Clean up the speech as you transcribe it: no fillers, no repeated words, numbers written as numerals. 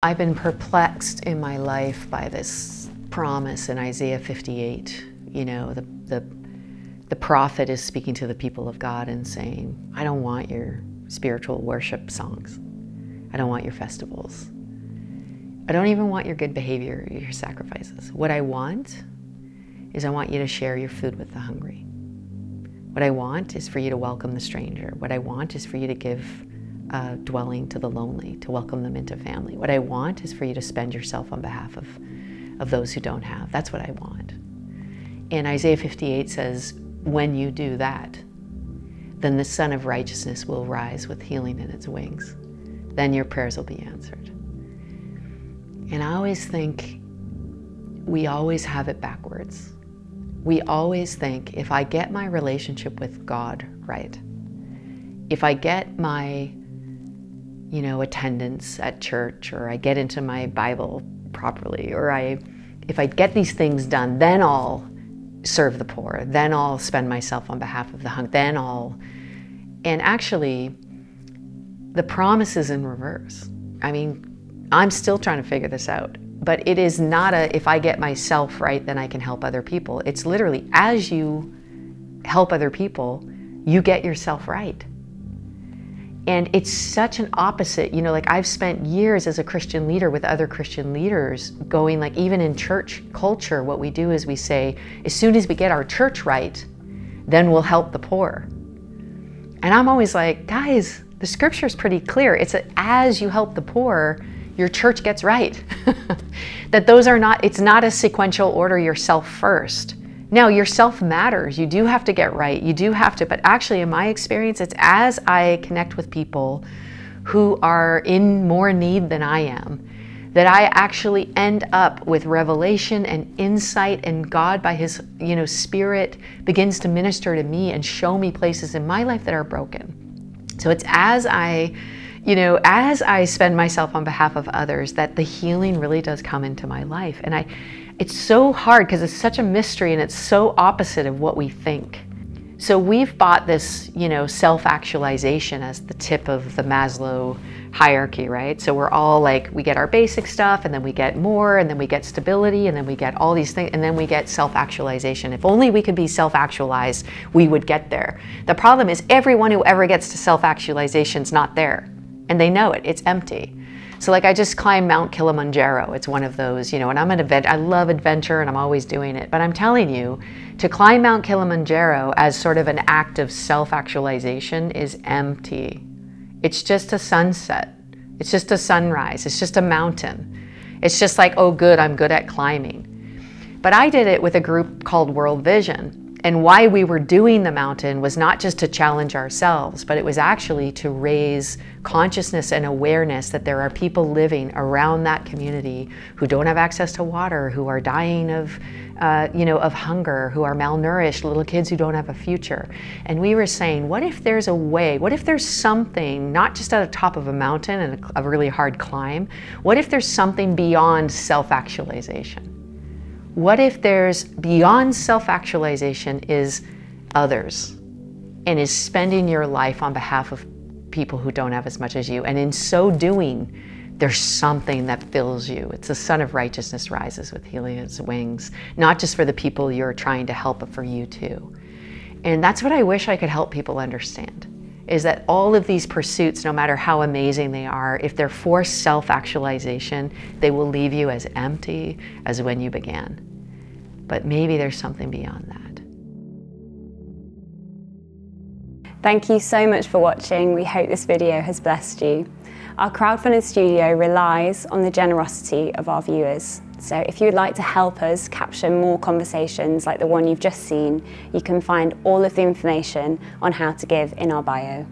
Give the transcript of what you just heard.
I've been perplexed in my life by this promise in Isaiah 58. You know, the prophet is speaking to the people of God and saying, I don't want your spiritual worship songs. I don't want your festivals. I don't even want your good behavior, your sacrifices. What I want is I want you to share your food with the hungry. What I want is for you to welcome the stranger. What I want is for you to give dwelling to the lonely, to welcome them into family. What I want is for you to spend yourself on behalf of those who don't have. That's what I want. And Isaiah 58 says, when you do that, then the Son of Righteousness will rise with healing in its wings. Then your prayers will be answered. And I always think we always have it backwards. We always think, if I get my relationship with God right, if I get my attendance at church, or I get into my Bible properly, or if I get these things done, then I'll serve the poor, then I'll spend myself on behalf of the hungry, and actually, the promise is in reverse. I mean, I'm still trying to figure this out, but it is not if I get myself right, then I can help other people. It's literally, as you help other people, you get yourself right. And it's such an opposite, like I've spent years as a Christian leader with other Christian leaders going, like, even in church culture, what we do is we say, as soon as we get our church right, then we'll help the poor. And I'm always like, guys, the scripture is pretty clear. It's that as you help the poor, your church gets right. That it's not a sequential order, yourself first. Now, yourself matters. You do have to get right. You do have to, but actually in my experience, it's as I connect with people who are in more need than I am, that I actually end up with revelation and insight, and God by His, Spirit begins to minister to me and show me places in my life that are broken. So it's as I spend myself on behalf of others that the healing really does come into my life. And it's so hard because it's such a mystery, and it's so opposite of what we think. So we've bought this, self-actualization as the tip of the Maslow hierarchy, right? So we're all like, we get our basic stuff, and then we get more, and then we get stability, and then we get all these things, and then we get self-actualization. If only we could be self-actualized, we would get there. The problem is everyone who ever gets to self-actualization is not there, and they know it. It's empty. So like I just climbed Mount Kilimanjaro. It's one of those, and I love adventure, and I'm always doing it. But I'm telling you, to climb Mount Kilimanjaro as sort of an act of self-actualization is empty. It's just a sunset. It's just a sunrise. It's just a mountain. It's just like, oh good, I'm good at climbing. But I did it with a group called World Vision. And why we were doing the mountain was not just to challenge ourselves, but it was actually to raise consciousness and awareness that there are people living around that community who don't have access to water, who are dying of hunger, who are malnourished, little kids who don't have a future. And we were saying, what if there's a way, what if there's something, not just at the top of a mountain and a really hard climb, what if there's something beyond self-actualization? What if there's beyond self-actualization is others, and is spending your life on behalf of people who don't have as much as you, and in so doing, there's something that fills you. It's the Son of Righteousness rises with healing in its wings, not just for the people you're trying to help, but for you too. And that's what I wish I could help people understand, is that all of these pursuits, no matter how amazing they are, if they're forced self-actualization, they will leave you as empty as when you began. But maybe there's something beyond that. Thank you so much for watching. We hope this video has blessed you. Our crowdfunded studio relies on the generosity of our viewers. So if you would like to help us capture more conversations like the one you've just seen, you can find all of the information on how to give in our bio.